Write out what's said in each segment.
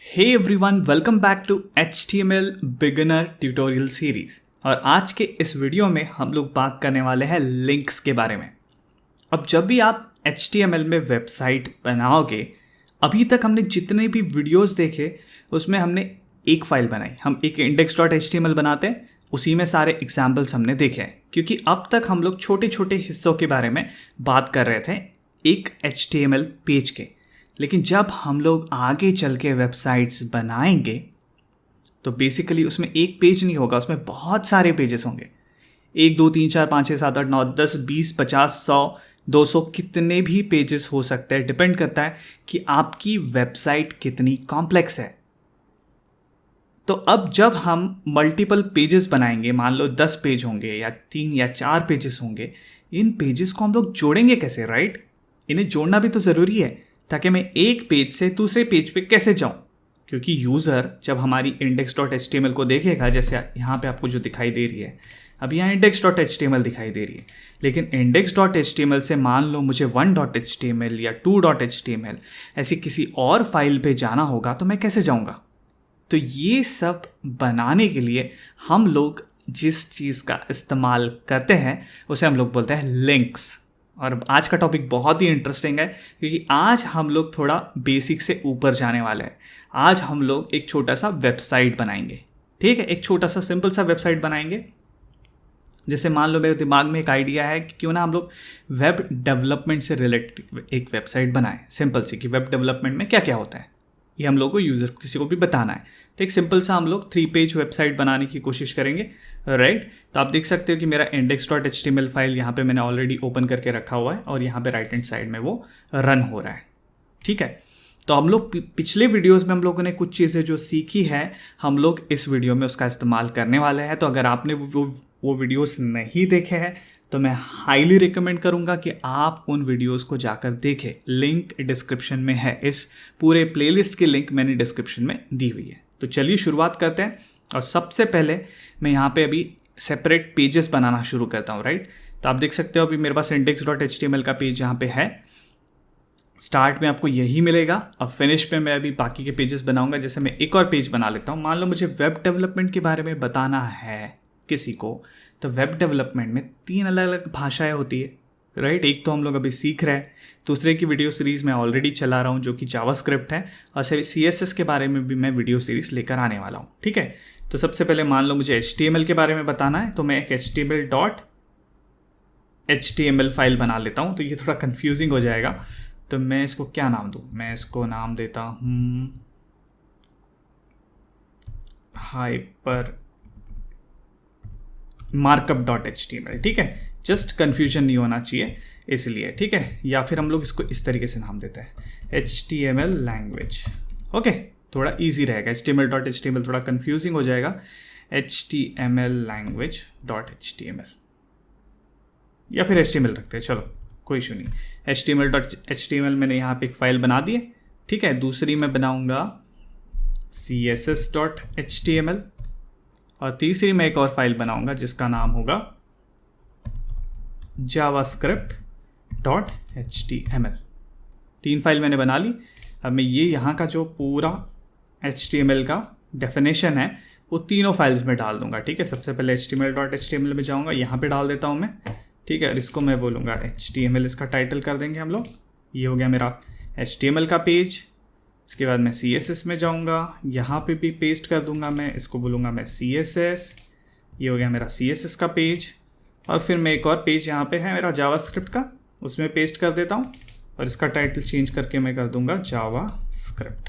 Hey everyone, welcome back to HTML beginner tutorial series. और आज के इस वीडियो में हम लोग बात करने वाले हैं लिंक्स के बारे में। अब जब भी आप HTML में वेबसाइट बनाओगे, अभी तक हमने जितने भी वीडियोस देखे उसमें हमने एक फाइल बनाई। हम एक index.html बनाते हैं, उसी में सारे एग्जाम्पल्स हमने देखे हैं, क्योंकि अब तक हम लोग छोटे छोटे हिस्सों के बारे में बात कर रहे थे एक HTML पेज के। लेकिन जब हम लोग आगे चल के वेबसाइट्स बनाएंगे तो बेसिकली उसमें एक पेज नहीं होगा, उसमें बहुत सारे पेजेस होंगे। 1 2 3 4 5 6 7 8 9 10 20 50 100 200 कितने भी पेजेस हो सकते हैं। डिपेंड करता है कि आपकी वेबसाइट कितनी कॉम्प्लेक्स है। तो अब जब हम मल्टीपल पेजेस बनाएंगे, मान लो 10 पेज होंगे या 3 या 4 पेजेस होंगे, इन पेजेस को हम लोग जोड़ेंगे कैसे, राइट? इन्हें जोड़ना भी तो ज़रूरी है, ताकि मैं एक पेज से दूसरे पेज पे कैसे जाऊं। क्योंकि यूज़र जब हमारी index.html को देखेगा, जैसे यहाँ पे आपको जो दिखाई दे रही है, अब यहाँ index.html दिखाई दे रही है, लेकिन index.html से मान लो मुझे 1.html या 2.html ऐसी किसी और फाइल पे जाना होगा, तो मैं कैसे जाऊँगा? तो ये सब बनाने के लिए हम लोग जिस चीज़ का इस्तेमाल करते हैं उसे हम लोग बोलते हैं लिंक्स। और आज का टॉपिक बहुत ही इंटरेस्टिंग है, क्योंकि आज हम लोग थोड़ा बेसिक से ऊपर जाने वाले हैं। आज हम लोग एक छोटा सा वेबसाइट बनाएंगे, ठीक है? एक छोटा सा सिंपल सा वेबसाइट बनाएंगे। जैसे मान लो मेरे दिमाग में एक आइडिया है कि क्यों ना हम लोग वेब डेवलपमेंट से रिलेटेड एक वेबसाइट बनाएं, सिंपल सी, कि वेब डेवलपमेंट में क्या क्या होता है ये हम लोग को यूज़र किसी को भी बताना है। तो एक सिंपल सा हम लोग 3 पेज वेबसाइट बनाने की कोशिश करेंगे, राइट? तो आप देख सकते हो कि मेरा index.html फाइल यहाँ पे मैंने ऑलरेडी ओपन करके रखा हुआ है और यहाँ पे राइट हैंड साइड में वो रन हो रहा है, ठीक है? तो हम लोग पिछले वीडियोस में हम लोगों ने कुछ चीज़ें जो सीखी है, हम लोग इस वीडियो में उसका इस्तेमाल करने वाले हैं। तो अगर आपने वो वीडियोस नहीं देखे हैं तो मैं हाईली रिकमेंड करूंगा कि आप उन वीडियोस को जाकर देखें। लिंक डिस्क्रिप्शन में है, इस पूरे प्लेलिस्ट की लिंक मैंने डिस्क्रिप्शन में दी हुई है। तो चलिए शुरुआत करते हैं। और सबसे पहले मैं यहाँ पे अभी सेपरेट पेजेस बनाना शुरू करता हूँ, राइट? तो आप देख सकते हो अभी मेरे पास index.html का पेज यहाँ पे है। स्टार्ट में आपको यही मिलेगा। अब फिनिश पे मैं अभी बाकी के पेजेस बनाऊंगा। जैसे मैं एक और पेज बना लेता हूँ। मान लो मुझे वेब डेवलपमेंट के बारे में बताना है किसी को, तो वेब डेवलपमेंट में 3 अलग अलग भाषाएं होती है, राइट? एक तो हम लोग अभी सीख रहे हैं, दूसरे की वीडियो सीरीज़ मैं ऑलरेडी चला रहा हूँ जो कि जावास्क्रिप्ट है, और CSS के बारे में भी मैं वीडियो सीरीज़ लेकर आने वाला हूँ, ठीक है? तो सबसे पहले मान लो मुझे HTML के बारे में बताना है, तो मैं एक HTML फाइल बना लेता हूँ। तो ये थोड़ा कन्फ्यूजिंग हो जाएगा, तो मैं इसको क्या नाम दूँ? मैं इसको नाम देता हूँ हाइपर markup.html, ठीक है? जस्ट कन्फ्यूजन नहीं होना चाहिए इसलिए, ठीक है? या फिर हम लोग इसको इस तरीके से नाम देते हैं HTML लैंग्वेज, ओके? थोड़ा इजी रहेगा। HTML.html थोड़ा कन्फ्यूजिंग हो जाएगा। HTML language.html या फिर HTML रखते हैं, चलो कोई इशू नहीं। HTML मैंने यहाँ पे एक फाइल बना दी है, ठीक है? दूसरी मैं बनाऊंगा CSS.html और तीसरी मैं एक और फाइल बनाऊंगा जिसका नाम होगा javascript.html। 3 फाइल मैंने बना ली। अब मैं ये यहाँ का जो पूरा HTML का डेफिनेशन है वो तीनों फाइल्स में डाल दूंगा, ठीक है? सबसे पहले HTML.html में जाऊँगा, यहाँ पे डाल देता हूँ मैं, ठीक है? और इसको मैं बोलूँगा HTML, इसका टाइटल कर देंगे हम लोग। ये हो गया मेरा HTML का पेज। इसके बाद मैं CSS में जाऊँगा, यहाँ पे भी पेस्ट कर दूंगा मैं, इसको बोलूँगा मैं CSS। ये हो गया मेरा CSS का पेज। और फिर मैं एक और पेज यहाँ पे है मेरा जावास्क्रिप्ट का, उसमें पेस्ट कर देता हूँ और इसका टाइटल चेंज करके मैं कर दूंगा जावास्क्रिप्ट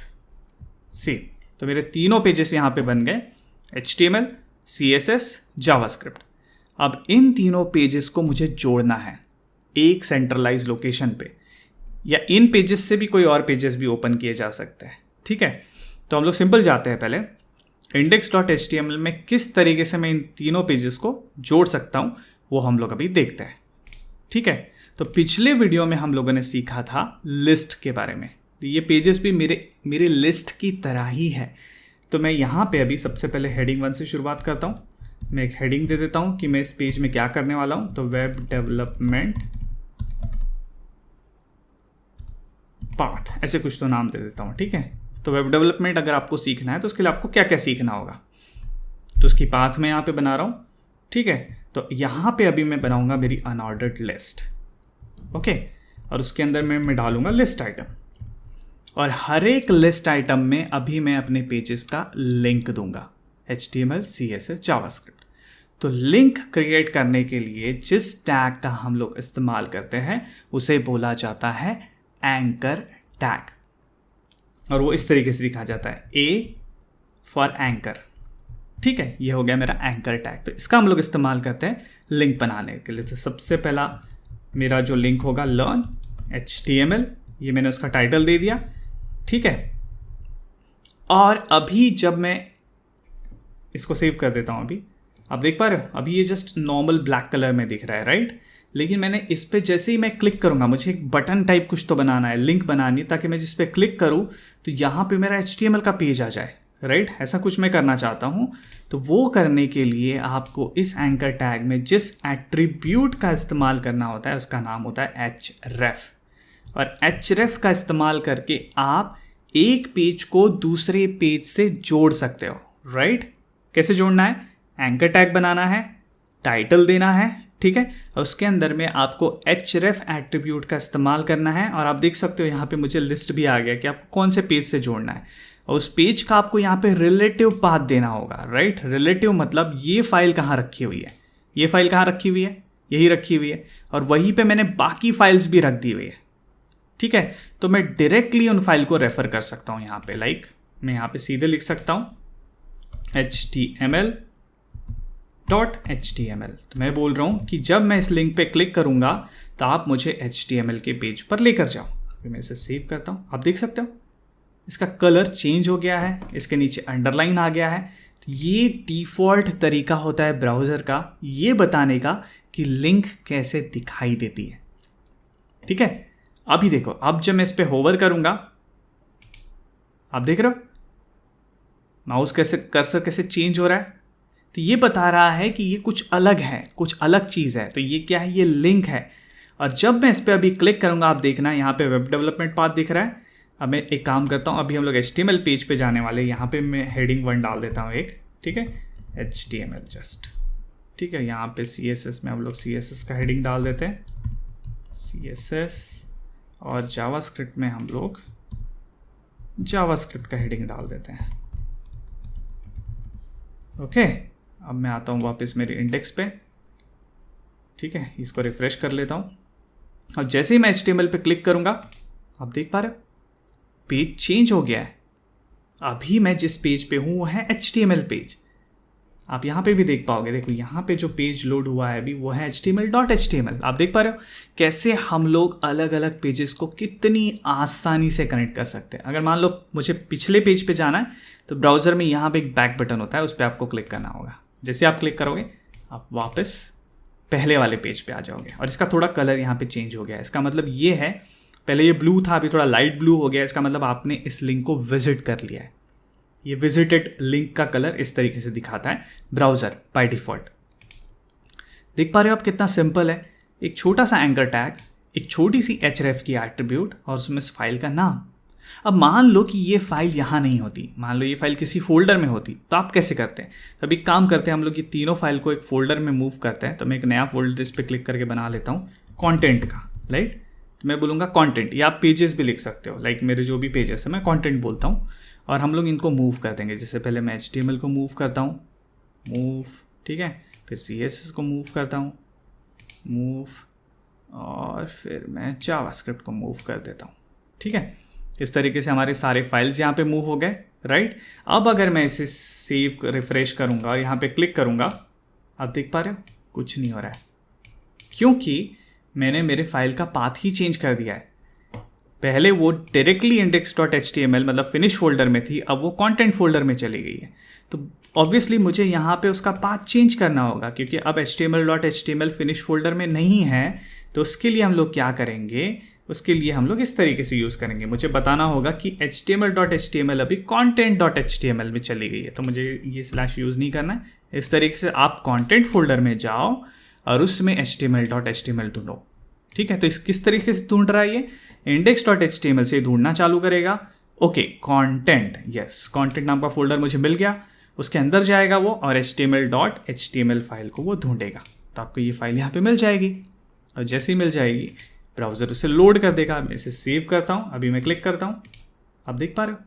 सी। तो मेरे तीनों पेजेस यहाँ पे बन गए, HTML, CSS, जावास्क्रिप्ट। अब इन तीनों पेजेस को मुझे जोड़ना है एक सेंट्रलाइज लोकेशन पे, या इन पेजेस से भी कोई और पेजेस भी ओपन किए जा सकते हैं, ठीक है? तो हम लोग सिंपल जाते हैं। पहले index.html में किस तरीके से मैं इन तीनों पेजेस को जोड़ सकता हूँ वो हम लोग अभी देखते हैं, ठीक है? तो पिछले वीडियो में हम लोगों ने सीखा था लिस्ट के बारे में। तो ये पेजेस भी मेरे लिस्ट की तरह ही है। तो मैं यहाँ पे अभी सबसे पहले हेडिंग 1 से शुरुआत करता हूँ। मैं एक हेडिंग दे देता हूँ कि मैं इस पेज में क्या करने वाला हूँ। तो वेब डेवलपमेंट पाथ, ऐसे कुछ तो नाम दे देता हूँ, ठीक है? तो वेब डेवलपमेंट अगर आपको सीखना है तो उसके लिए आपको क्या क्या सीखना होगा, तो उसकी पाथ मैं यहाँ पे बना रहा हूँ, ठीक है। तो यहाँ पे अभी मैं बनाऊंगा मेरी अनऑर्डर्ड लिस्ट, ओके, और उसके अंदर मैं डालूंगा लिस्ट आइटम, और हर एक लिस्ट आइटम में अभी मैं अपने पेजेस का लिंक दूंगा, HTML, CSS, जावास्क्रिप्ट। तो लिंक क्रिएट करने के लिए जिस टैग का हम लोग इस्तेमाल करते हैं उसे बोला जाता है एंकर टैग, और वो इस तरीके से लिखा जाता है A फॉर एंकर, ठीक है। ये हो गया मेरा एंकर टैग। तो इसका हम लोग इस्तेमाल करते हैं लिंक बनाने के लिए। तो सबसे पहला मेरा जो लिंक होगा लर्न HTML, ये मैंने उसका टाइटल दे दिया, ठीक है। और अभी जब मैं इसको सेव कर देता हूँ, अभी आप देख पा रहे हो, अभी ये जस्ट नॉर्मल ब्लैक कलर में दिख रहा है, राइट। लेकिन मैंने इस पर जैसे ही मैं क्लिक करूँगा, मुझे एक बटन टाइप कुछ तो बनाना है, लिंक बनानी, ताकि मैं जिस पे क्लिक करूँ तो यहाँ पे मेरा HTML का पेज आ जाए, राइट। ऐसा कुछ मैं करना चाहता हूँ। तो वो करने के लिए आपको इस एंकर टैग में जिस एट्रीब्यूट का इस्तेमाल करना होता है उसका नाम होता है href, और href का इस्तेमाल करके आप एक पेज को दूसरे पेज से जोड़ सकते हो, राइट। कैसे जोड़ना है, एंकर टैग बनाना है, टाइटल देना है, ठीक है, और उसके अंदर में आपको href एट्रीब्यूट का इस्तेमाल करना है। और आप देख सकते हो यहाँ पे मुझे लिस्ट भी आ गया कि आपको कौन से पेज से जोड़ना है, और उस पेज का आपको यहाँ पे रिलेटिव पाथ देना होगा, राइट। रिलेटिव मतलब ये फाइल कहाँ रखी हुई है, ये फाइल कहाँ रखी हुई है, यही रखी हुई है, और वहीं पे मैंने बाकी फाइल्स भी रख दी हुई है, ठीक है। तो मैं डायरेक्टली उन फाइल को रेफर कर सकता हूँ यहाँ पे, लाइक मैं यहाँ पे सीधे लिख सकता हूँ HTML.html। तो मैं बोल रहा हूँ कि जब मैं इस लिंक पे क्लिक करूँगा तो आप मुझे HTML के पेज पर लेकर जाओ। फिर मैं इसे सेव करता हूँ, आप देख सकते हो इसका कलर चेंज हो गया है, इसके नीचे अंडरलाइन आ गया है। तो ये डिफ़ॉल्ट तरीका होता है ब्राउज़र का ये बताने का कि लिंक कैसे दिखाई देती है, ठीक है। अभी देखो, अब जब मैं इस पर होवर करूँगा, आप देख रहे हो माउस कैसे, कर्सर कैसे चेंज हो रहा है। तो ये बता रहा है कि ये कुछ अलग है, कुछ अलग चीज़ है। तो ये क्या है, ये लिंक है। और जब मैं इस पर अभी क्लिक करूँगा, आप देखना यहाँ पे वेब डेवलपमेंट पाथ दिख रहा है। अब मैं एक काम करता हूँ, अभी हम लोग HTML पेज पे जाने वाले, यहाँ पे मैं हेडिंग 1 डाल देता हूँ एक, ठीक है, HTML जस्ट, ठीक है। यहाँ पे CSS में हम लोग CSS का हेडिंग डाल देते हैं, CSS, और जावास्क्रिप्ट में हम लोग जावास्क्रिप्ट का हेडिंग डाल देते हैं, ओके। अब मैं आता हूँ वापस मेरे इंडेक्स पे, ठीक है, इसको रिफ्रेश कर लेता हूँ। अब जैसे ही मैं HTML पे क्लिक करूँगा, आप देख पा रहे हो पेज चेंज हो गया है। अभी मैं जिस पेज पे हूँ वो है HTML पेज। आप यहाँ पे भी देख पाओगे, देखो यहाँ पे जो पेज लोड हुआ है अभी वो है HTML.html। आप देख पा रहे हो कैसे हम लोग अलग अलग पेजेस को कितनी आसानी से कनेक्ट कर सकते हैं। अगर मान लो मुझे पिछले पेज पे जाना है तो ब्राउज़र में यहाँ पे एक बैक बटन होता है, उस पर आपको क्लिक करना होगा। जैसे आप क्लिक करोगे आप वापस पहले वाले पेज पे आ जाओगे। और इसका थोड़ा कलर यहाँ पे चेंज हो गया है, इसका मतलब ये है, पहले ये ब्लू था अभी थोड़ा लाइट ब्लू हो गया। इसका मतलब आपने इस लिंक को विजिट कर लिया है। ये विजिटेड लिंक का कलर इस तरीके से दिखाता है ब्राउज़र बाय डिफ़ॉल्ट। देख पा रहे हो आप कितना सिंपल है, एक छोटा सा एंकर टैग, एक छोटी सी href की एट्रीब्यूट, और उसमें इस फाइल का नाम। अब मान लो कि ये फाइल यहाँ नहीं होती, मान लो ये फाइल किसी फोल्डर में होती, तो आप कैसे करते हैं। तो अभी काम करते हैं, हम लोग ये तीनों फाइल को एक फोल्डर में मूव करते हैं। तो मैं एक नया फोल्डर इस पर क्लिक करके बना लेता हूँ कंटेंट का, राइट। तो मैं बोलूँगा कंटेंट, या आप पेजेस भी लिख सकते हो, लाइक मेरे जो भी पेजेस है मैं कंटेंट बोलता हूँ। और हम लोग इनको मूव कर देंगे। जैसे पहले मैं HTML को मूव करता हूँ, मूव, ठीक है, फिर CSS को मूव करता हूँ, मूव, और फिर मैं जावास्क्रिप्ट को मूव कर देता हूँ, ठीक है। इस तरीके से हमारे सारे फाइल्स यहाँ पे मूव हो गए, राइट। अब अगर मैं इसे सेव रिफ्रेश करूँगा, यहाँ पे क्लिक करूँगा, आप देख पा रहे हो कुछ नहीं हो रहा है, क्योंकि मैंने मेरे फाइल का पाथ ही चेंज कर दिया है। पहले वो डायरेक्टली index.html मतलब फिनिश फोल्डर में थी, अब वो कंटेंट फोल्डर में चली गई है। तो ऑब्वियसली मुझे यहाँ पे उसका पाथ चेंज करना होगा, क्योंकि अब HTML.html फिनिश फोल्डर में नहीं है। तो उसके लिए हम लोग क्या करेंगे, उसके लिए हम लोग इस तरीके से यूज़ करेंगे। मुझे बताना होगा कि HTML.html अभी content.html में चली गई है, तो मुझे ये स्लैश यूज़ नहीं करना है। इस तरीके से आप कंटेंट फोल्डर में जाओ और उसमें HTML.html ढूंढो, ठीक है। तो इस किस तरीके से ढूंढ रहा है, ये index.html से ढूंढना चालू करेगा, ओके, कंटेंट, यस, कंटेंट नाम का फोल्डर मुझे मिल गया, उसके अंदर जाएगा वो और html.html फाइल को वो ढूंढेगा, तो आपको ये फाइल यहाँ पे मिल जाएगी। और जैसे ही मिल जाएगी ब्राउज़र उसे लोड कर देगा। मैं इसे सेव करता हूँ, अभी मैं क्लिक करता हूँ, आप देख पा रहे हो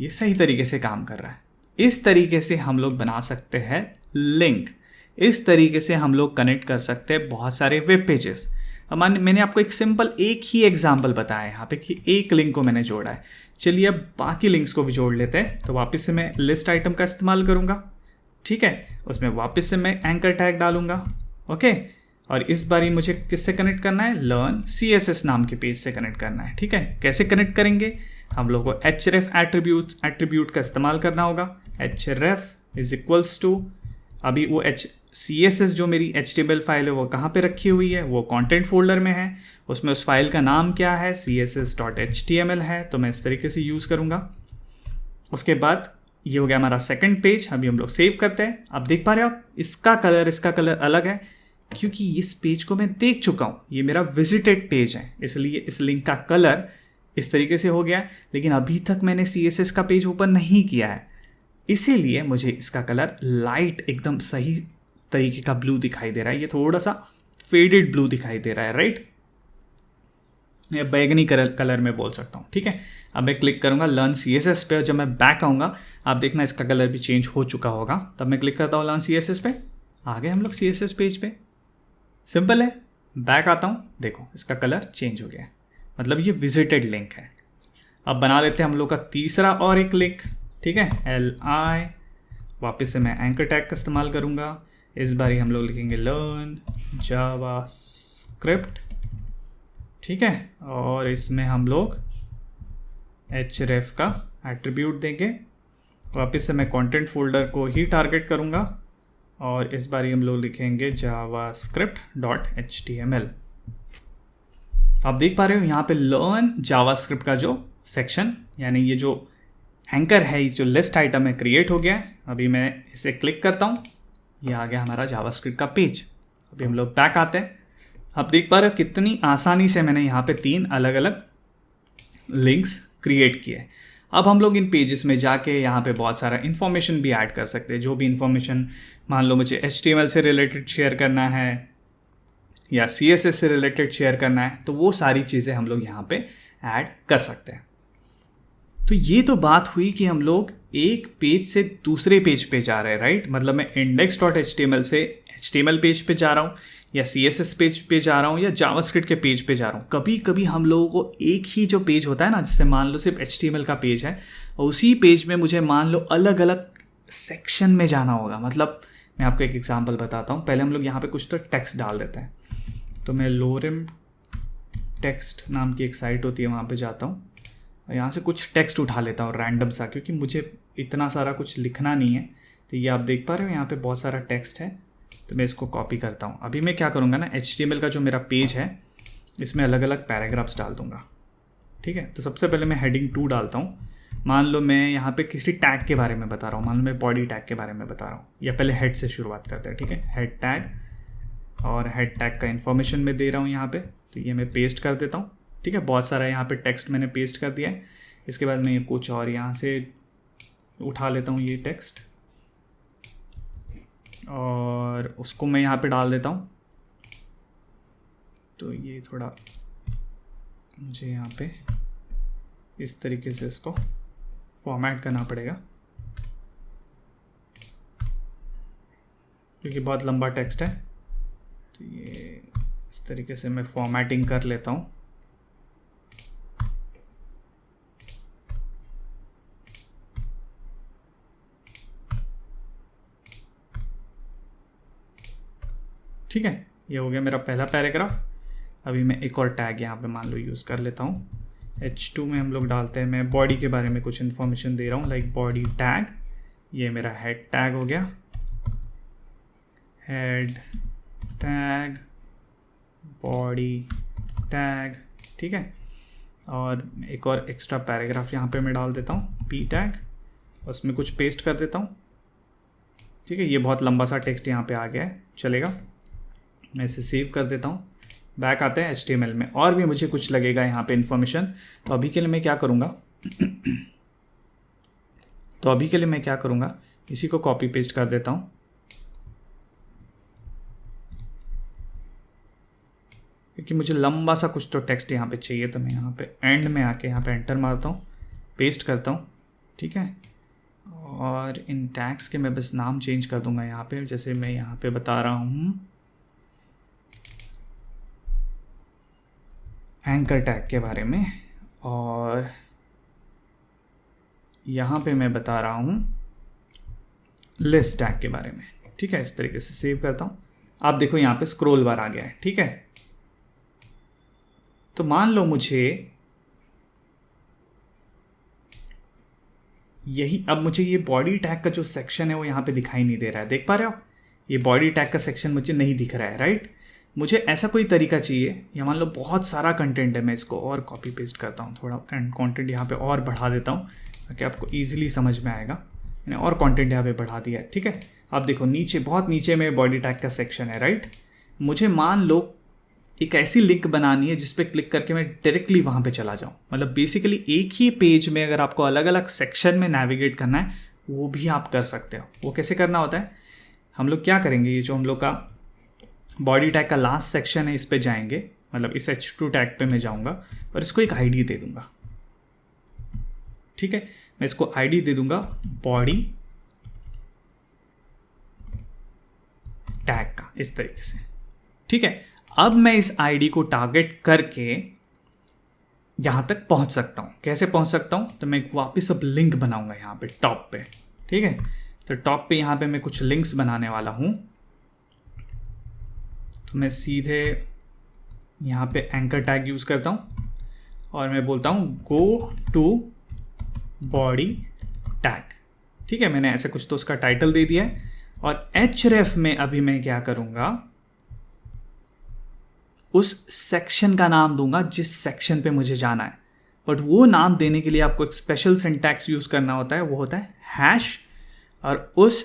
ये सही तरीके से काम कर रहा है। इस तरीके से हम लोग बना सकते हैं लिंक, इस तरीके से हम लोग कनेक्ट कर सकते हैं बहुत सारे वेब पेजेस। अब मैंने आपको एक ही एग्जाम्पल बताया है यहाँ पे कि एक लिंक को मैंने जोड़ा है। चलिए अब बाकी लिंक्स को भी जोड़ लेते हैं। तो वापस से मैं लिस्ट आइटम का इस्तेमाल करूँगा, ठीक है, उसमें वापस से मैं एंकर टैग डालूंगा, ओके। और इस बारी मुझे किससे कनेक्ट करना है, लर्न CSS नाम के पेज से कनेक्ट करना है, ठीक है। कैसे कनेक्ट करेंगे, हम लोग को href एट्रीब्यूट का इस्तेमाल करना होगा। href इज इक्वल्स टू, अभी वो CSS जो मेरी HTML फाइल है वो कहाँ पे रखी हुई है, वो कंटेंट फोल्डर में है, उसमें उस फाइल का नाम क्या है, css.html है, तो मैं इस तरीके से यूज़ करूँगा। उसके बाद ये हो गया हमारा सेकंड पेज। अभी हम लोग सेव करते हैं। आप देख पा रहे हो आप, इसका कलर अलग है क्योंकि इस पेज को मैं देख चुका हूँ, ये मेरा विजिटेड पेज है, इसलिए इस लिंक का कलर इस तरीके से हो गया। लेकिन अभी तक मैंने CSS का पेज ओपन नहीं किया है, इसीलिए मुझे इसका कलर लाइट एकदम सही तरीके का ब्लू दिखाई दे रहा है। ये थोड़ा सा फेडेड ब्लू दिखाई दे रहा है, राइट, या बैगनी कलर में बोल सकता हूँ, ठीक है। अब मैं क्लिक करूँगा लर्न CSS पे, और जब मैं बैक आऊँगा आप देखना इसका कलर भी चेंज हो चुका होगा। तब मैं क्लिक करता हूँ लर्न CSS पे, आ गए हम लोग CSS पेज पे। सिंपल है, बैक आता हूँ, देखो इसका कलर चेंज हो गया है, मतलब ये विजिटेड लिंक है। अब बना लेते हैं हम लोग का तीसरा और एक लिंक, ठीक है, li, वापस से मैं एंकर टैग का इस्तेमाल करूँगा। इस बार हम लोग लिखेंगे लर्न जावास्क्रिप्ट, ठीक है, और इसमें हम लोग href का एट्रीब्यूट देंगे। वापस से मैं कंटेंट फोल्डर को ही टारगेट करूँगा और इस बार हम लोग लिखेंगे javascript.html। आप देख पा रहे हो यहाँ पे लर्न जावास्क्रिप्ट का जो सेक्शन, यानी ये जो एंकर है, ये जो लिस्ट आइटम है, क्रिएट हो गया है। अभी मैं इसे क्लिक करता हूँ, ये आ गया हमारा जावास्क्रिप्ट का पेज। अभी हम लोग बैक आते हैं। आप देख पा रहे हो कितनी आसानी से मैंने यहाँ पे 3 अलग अलग लिंक्स क्रिएट किए। अब हम लोग इन पेजेस में जाके यहाँ पे बहुत सारा इन्फॉर्मेशन भी ऐड कर सकते हैं। जो भी इन्फॉर्मेशन, मान लो मुझे HTML से रिलेटेड शेयर करना है या CSS से रिलेटेड शेयर करना है, तो वो सारी चीज़ें हम लोग यहाँ पे ऐड कर सकते हैं। तो ये तो बात हुई कि हम लोग एक पेज से दूसरे पेज पे जा रहे हैं, राइट, मतलब मैं index.html से HTML पेज पे जा रहा हूँ या CSS पेज पे जा रहा हूँ या जावास्क्रिप्ट के पेज पे जा रहा हूँ। कभी कभी हम लोगों को एक ही जो पेज होता है ना, जैसे मान लो सिर्फ HTML का पेज है और उसी पेज में मुझे मान लो अलग अलग सेक्शन में जाना होगा। मतलब मैं आपको एक एग्जांपल बताता हूँ। पहले हम लोग यहाँ पे कुछ तो टेक्स्ट डाल देते हैं। तो मैं लोरिम टेक्स्ट नाम की एक साइट होती है, वहाँ पे जाता हूँ और यहाँ से कुछ टेक्स्ट उठा लेता हूँ रैंडम सा, क्योंकि मुझे इतना सारा कुछ लिखना नहीं है। तो ये आप देख पा रहे हो यहाँ पे बहुत सारा टेक्स्ट है, तो मैं इसको कॉपी करता हूँ। अभी मैं क्या करूँगा ना, HTML का जो मेरा पेज है इसमें अलग अलग पैराग्राफ्स डाल दूँगा, ठीक है। तो सबसे पहले मैं हेडिंग 2 डालता हूँ। मान लो मैं यहाँ पे किसी टैग के बारे में बता रहा हूँ, मान लो मैं बॉडी टैग के बारे में बता रहा हूँ, या पहले हेड से शुरुआत करते हैं, ठीक है। हेड टैग, और हेड टैग का इन्फॉर्मेशन मैं दे रहा हूँ यहाँ पे, तो ये मैं पेस्ट कर देता हूँ, ठीक है। बहुत सारा यहाँ पे टेक्स्ट मैंने पेस्ट कर दिया है। इसके बाद मैं कुछ और यहाँ से उठा लेता हूँ ये टेक्स्ट और उसको मैं यहाँ पे डाल देता हूँ। तो ये थोड़ा मुझे यहाँ पे इस तरीके से इसको फॉर्मेट करना पड़ेगा, क्योंकि बहुत लंबा टेक्स्ट है। तो ये इस तरीके से मैं फॉर्मेटिंग कर लेता हूँ। ठीक है, ये हो गया मेरा पहला पैराग्राफ। अभी मैं एक और टैग यहाँ पे मान लो यूज़ कर लेता हूँ। H2 में हम लोग डालते हैं, मैं बॉडी के बारे में कुछ इन्फॉर्मेशन दे रहा हूँ, लाइक बॉडी टैग। ये मेरा हेड टैग हो गया, हेड टैग, बॉडी टैग, ठीक है। और एक और एक्स्ट्रा पैराग्राफ यहाँ पे मैं डाल देता हूँ, P टैग, उसमें कुछ पेस्ट कर देता हूँ, ठीक है। ये बहुत लंबा सा टेक्स्ट यहाँ पे आ गया है, चलेगा। मैं इसे सेव कर देता हूँ। बैक आते हैं HTML में, और भी मुझे कुछ लगेगा यहाँ पे इन्फॉर्मेशन। तो अभी के लिए मैं क्या करूँगा, तो अभी के लिए मैं क्या करूँगा, इसी को कॉपी पेस्ट कर देता हूँ। क्योंकि मुझे लंबा सा कुछ तो टेक्स्ट यहाँ पे चाहिए, तो मैं यहाँ पे एंड में आके यहाँ पे एंटर मारता हूँ, पेस्ट करता हूँ, ठीक है। और इन टैग्स के मैं बस नाम चेंज कर दूंगा यहाँ पे। जैसे मैं यहाँ पे बता रहा हूँ एंकर टैग के बारे में, और यहाँ पे मैं बता रहा हूँ लिस्ट टैग के बारे में, ठीक है। इस तरीके से सेव करता हूँ। आप देखो यहाँ पे स्क्रॉल बार आ गया है, ठीक है। तो मान लो मुझे यही, अब मुझे ये बॉडी टैग का जो सेक्शन है वो यहाँ पे दिखाई नहीं दे रहा है, देख पा रहे हो आप? ये बॉडी टैग का सेक्शन मुझे नहीं दिख रहा है, राइट। मुझे ऐसा कोई तरीका चाहिए, या मान लो बहुत सारा कंटेंट है, मैं इसको और कॉपी पेस्ट करता हूँ, थोड़ा कंटेंट यहाँ पे और बढ़ा देता हूँ ताकि आपको ईजिली समझ में आएगा। मैंने और कंटेंट यहाँ पे बढ़ा दिया है, ठीक है। आप देखो नीचे, बहुत नीचे में बॉडी टैग का सेक्शन है, राइट। मुझे मान लो एक ऐसी लिंक बनानी है जिस पे क्लिक करके मैं डायरेक्टली वहाँ पे चला जाऊँ। मतलब बेसिकली एक ही पेज में अगर आपको अलग अलग सेक्शन में नेविगेट करना है, वो भी आप कर सकते हो। वो कैसे करना होता है, हम लोग क्या करेंगे, ये जो हम लोग का बॉडी टैग का लास्ट सेक्शन है, इस पे जाएंगे, मतलब इस H2 टैग पे मैं जाऊँगा और इसको एक आईडी दे दूँगा, ठीक है। मैं इसको आईडी दे दूँगा बॉडी टैग का, इस तरीके से, ठीक है। अब मैं इस आईडी को टारगेट करके यहाँ तक पहुँच सकता हूँ। कैसे पहुँच सकता हूँ, तो मैं वापस अब लिंक बनाऊँगा यहाँ पे टॉप पे, ठीक है। तो टॉप पे यहाँ पे मैं कुछ लिंक्स बनाने वाला हूँ। तो मैं सीधे यहाँ पे एंकर टैग यूज़ करता हूँ और मैं बोलता हूँ गो टू बॉडी टैग, ठीक है। मैंने ऐसे कुछ तो उसका टाइटल दे दिया है। और href में अभी मैं क्या करूँगा, उस सेक्शन का नाम दूंगा जिस सेक्शन पे मुझे जाना है। बट वो नाम देने के लिए आपको एक स्पेशल सिंटैक्स यूज़ करना होता है, वो होता है हैश, और उस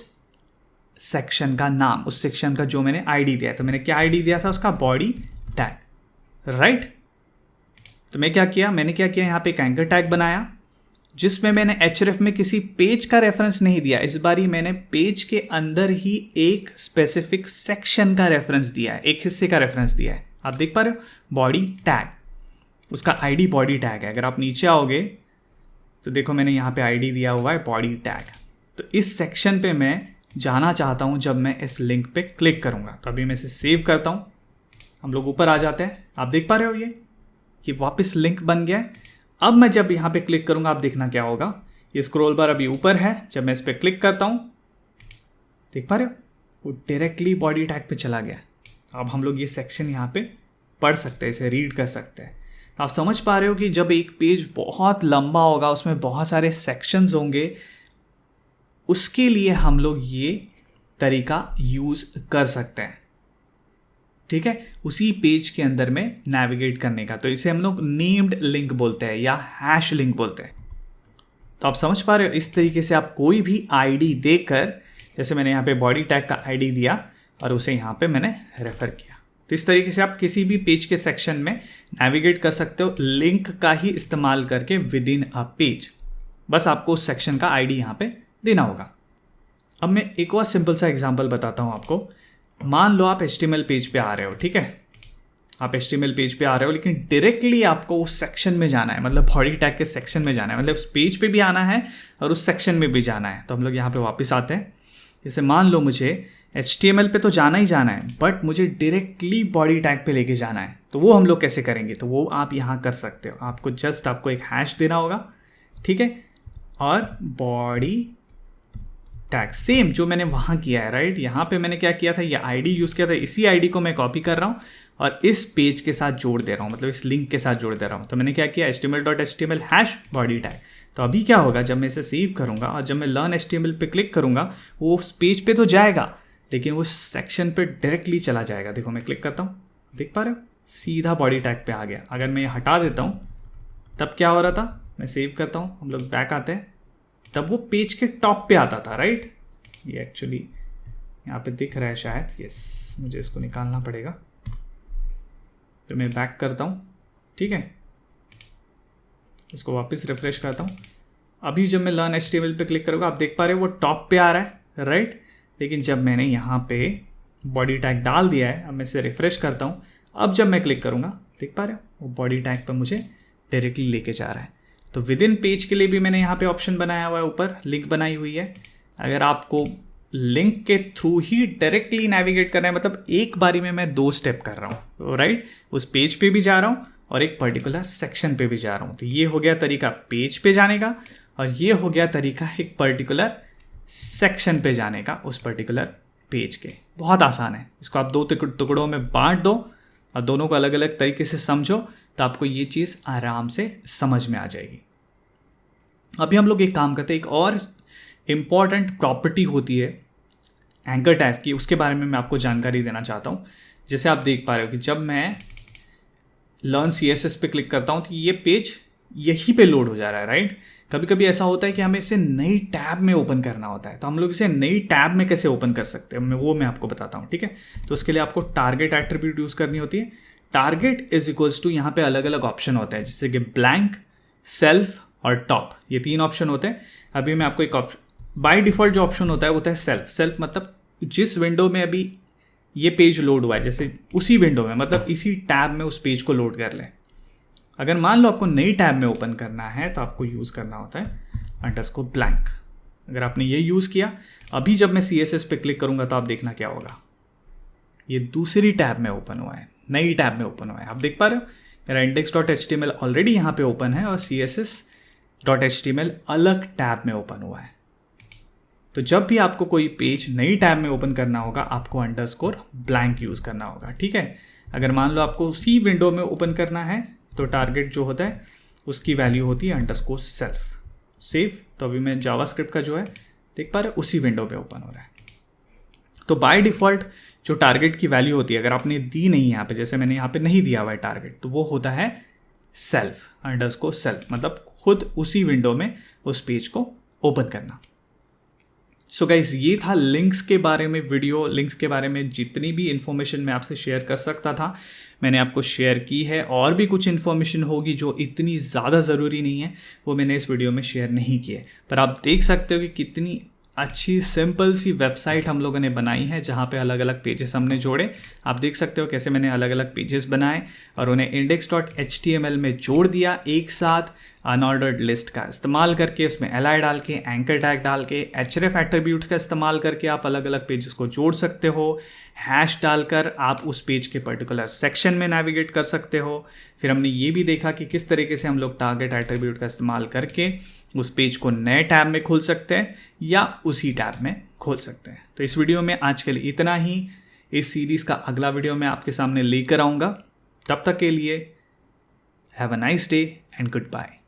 सेक्शन का नाम, उस सेक्शन का जो मैंने आईडी दिया है। तो मैंने क्या आईडी दिया था उसका, बॉडी टैग, राइट। तो मैं क्या किया, मैंने क्या किया, यहाँ पे एक एंकर टैग बनाया जिसमें मैंने href में किसी पेज का रेफरेंस नहीं दिया। इस बारी मैंने पेज के अंदर ही एक स्पेसिफिक सेक्शन का रेफरेंस दिया है, एक हिस्से का रेफरेंस दिया है। आप देख पा रहे हो, बॉडी टैग, उसका आईडी बॉडी टैग है। अगर आप नीचे आओगे तो देखो मैंने यहाँ पे आईडी दिया हुआ है बॉडी टैग। तो इस सेक्शन पे मैं जाना चाहता हूँ जब मैं इस लिंक पे क्लिक करूँगा। तो अभी मैं इसे सेव करता हूँ, हम लोग ऊपर आ जाते हैं। आप देख पा रहे हो ये वापस लिंक बन गया है। अब मैं जब यहाँ पे क्लिक करूँगा, आप देखना क्या होगा, ये स्क्रॉल बार अभी ऊपर है। जब मैं इस पर क्लिक करता हूँ, देख पा रहे हो, वो डायरेक्टली बॉडी टैग पे चला गया। अब हम लोग ये सेक्शन यहाँ पे पढ़ सकते हैं, इसे रीड कर सकते हैं। आप समझ पा रहे हो कि जब एक पेज बहुत लंबा होगा, उसमें बहुत सारे सेक्शंस होंगे, उसके लिए हम लोग ये तरीका यूज़ कर सकते हैं, ठीक है, उसी पेज के अंदर में नेविगेट करने का। तो इसे हम लोग नेम्ड लिंक बोलते हैं या हैश लिंक बोलते हैं। तो आप समझ पा रहे हो, इस तरीके से आप कोई भी आईडी देकर, जैसे मैंने यहाँ पे बॉडी टैग का आईडी दिया और उसे यहाँ पे मैंने रेफर किया, तो इस तरीके से आप किसी भी पेज के सेक्शन में नेविगेट कर सकते हो, लिंक का ही इस्तेमाल करके विद इन अ पेज। बस आपको उस सेक्शन का आईडी यहाँ पे देना होगा। अब मैं एक और सिंपल सा एग्जांपल बताता हूँ आपको। मान लो आप HTML पेज पे आ रहे हो, ठीक है, आप HTML पेज पे आ रहे हो, लेकिन डायरेक्टली आपको उस सेक्शन में जाना है, मतलब बॉडी टैग के सेक्शन में जाना है, मतलब उस पेज पे भी आना है और उस सेक्शन में भी जाना है। तो हम लोग यहाँ पे वापस आते हैं। जैसे मान लो मुझे HTML पे तो जाना ही जाना है, बट मुझे डायरेक्टली बॉडी टैग पे लेके जाना है। तो वो हम लोग कैसे करेंगे, तो वो आप यहाँ कर सकते हो। आपको एक हैश देना होगा, ठीक है, और बॉडी टैग सेम जो मैंने वहाँ किया है, राइट। यहाँ पे मैंने क्या किया था, ये आईडी यूज़ किया था, इसी आईडी को मैं कॉपी कर रहा हूँ और इस पेज के साथ जोड़ दे रहा हूँ, मतलब इस लिंक के साथ जोड़ दे रहा हूँ। तो मैंने क्या किया, HTML.html हैश बॉडी टैग। तो अभी क्या होगा, जब मैं इसे सेव करूँगा और जब मैं लर्न HTML पे क्लिक करूँगा, वो उस पेज पे तो जाएगा, लेकिन उस सेक्शन पे डायरेक्टली चला जाएगा। देखो मैं क्लिक करता हूँ, देख पा रहे हो, सीधा बॉडी टैग पे आ गया। अगर मैं ये हटा देता हूँ, तब क्या हो रहा था, मैं सेव करता हूँ, हम लोग बैक आते हैं, तब वो पेज के टॉप पे आता था, राइट। ये एक्चुअली यहाँ पे दिख रहा है शायद, यस, मुझे इसको निकालना पड़ेगा। तो मैं बैक करता हूँ, ठीक है, इसको वापस रिफ्रेश करता हूँ। अभी जब मैं लर्न HTML पे क्लिक करूँगा, आप देख पा रहे हो वो टॉप पे आ रहा है, राइट। लेकिन जब मैंने यहाँ पे बॉडी टैग डाल दिया है, अब मैं इसे रिफ्रेश करता हूँ, अब जब मैं क्लिक करूँगा, देख पा रहे हो वो बॉडी टैग पर मुझे डायरेक्टली लेके जा रहा है। तो विद इन पेज के लिए भी मैंने यहाँ पे ऑप्शन बनाया हुआ है, ऊपर लिंक बनाई हुई है। अगर आपको लिंक के थ्रू ही डायरेक्टली नेविगेट करना है, मतलब एक बारी में मैं 2 स्टेप कर रहा हूँ, राइट। उस पेज पे भी जा रहा हूँ और एक पर्टिकुलर सेक्शन पे भी जा रहा हूँ। तो ये हो गया तरीका पेज पे जाने का, और ये हो गया तरीका एक पर्टिकुलर सेक्शन पे जाने का उस पर्टिकुलर पेज के। बहुत आसान है। इसको आप 2 टुकड़ों में बांट दो और दोनों को अलग अलग तरीके से समझो, तो आपको ये चीज़ आराम से समझ में आ जाएगी। अभी हम लोग एक काम करते हैं, एक और इम्पॉर्टेंट प्रॉपर्टी होती है एंकर टैग की, उसके बारे में मैं आपको जानकारी देना चाहता हूँ। जैसे आप देख पा रहे हो कि जब मैं लर्न CSS पे क्लिक करता हूँ तो ये पेज यहीं पे लोड हो जा रहा है, राइट। कभी कभी ऐसा होता है कि हमें इसे नई टैब में ओपन करना होता है, तो हम लोग इसे नई टैब में कैसे ओपन कर सकते हैं, मैं आपको बताता हूँ, ठीक है। तो उसके लिए आपको टारगेट एट्रीब्यूट यूज़ करनी होती है। टारगेट इज इक्वल्स टू, यहाँ पे अलग अलग ऑप्शन होते हैं, जैसे कि ब्लैंक, सेल्फ और टॉप, ये 3 ऑप्शन होते हैं। अभी मैं आपको एक ऑप्शन, बाय डिफॉल्ट जो ऑप्शन होता है वो होता है सेल्फ। सेल्फ मतलब जिस विंडो में अभी ये पेज लोड हुआ है, जैसे उसी विंडो में, मतलब इसी टैब में उस पेज को लोड कर ले। अगर मान लो आपको नई टैब में ओपन करना है तो आपको यूज़ करना होता है अंडरस्कोर ब्लैंक। अगर आपने ये यूज़ किया, अभी जब मैं CSS पे क्लिक करूंगा तो आप देखना क्या होगा, ये दूसरी टैब में ओपन हुआ है, नई टैब में ओपन हुआ है। आप देख पा रहे हो मेरा index.html ऑलरेडी यहाँ पे ओपन है और css.html अलग टैब में ओपन हुआ है। तो जब भी आपको कोई पेज नई टैब में ओपन करना होगा, आपको अंडरस्कोर ब्लैंक यूज़ करना होगा, ठीक है। अगर मान लो आपको उसी विंडो में ओपन करना है तो टारगेट जो होता है उसकी वैल्यू होती है अंडरस्कोर सेल्फ। सेव, तो अभी मैं जावास्क्रिप्ट का जो है देख पा रहे हो उसी विंडो पे ओपन हो रहा है। तो बाय डिफ़ॉल्ट जो टारगेट की वैल्यू होती है, अगर आपने दी नहीं यहाँ पे, जैसे मैंने यहाँ पे नहीं दिया हुआ है टारगेट, तो वो होता है सेल्फ अंडरस्कोर सेल्फ, मतलब खुद उसी विंडो में उस पेज को ओपन करना। सो गाइस, ये था लिंक्स के बारे में वीडियो। लिंक्स के बारे में जितनी भी इन्फॉर्मेशन मैं आपसे शेयर कर सकता था मैंने आपको शेयर की है। और भी कुछ इन्फॉर्मेशन होगी जो इतनी ज़्यादा ज़रूरी नहीं है, वो मैंने इस वीडियो में शेयर नहीं की है। पर आप देख सकते हो कि कितनी अच्छी सिंपल सी वेबसाइट हम लोगों ने बनाई है, जहाँ पे अलग अलग पेजेस हमने जोड़े। आप देख सकते हो कैसे मैंने अलग अलग पेजेस बनाए और उन्हें index.html में जोड़ दिया एक साथ, अनऑर्डर्ड लिस्ट का इस्तेमाल करके, उसमें li डाल के, एंकर टैग डाल के, href एट्रीब्यूट्स का इस्तेमाल करके आप अलग अलग पेजेस को जोड़ सकते हो। हैश डालकर आप उस पेज के पर्टिकुलर सेक्शन में नेविगेट कर सकते हो। फिर हमने ये भी देखा कि किस तरीके से हम लोग टारगेट एट्रीब्यूट का इस्तेमाल करके उस पेज को नए टैब में खोल सकते हैं या उसी टैब में खोल सकते हैं। तो इस वीडियो में आज के लिए इतना ही। इस सीरीज़ का अगला वीडियो मैं आपके सामने लेकर आऊँगा। तब तक के लिए have a nice day and good bye.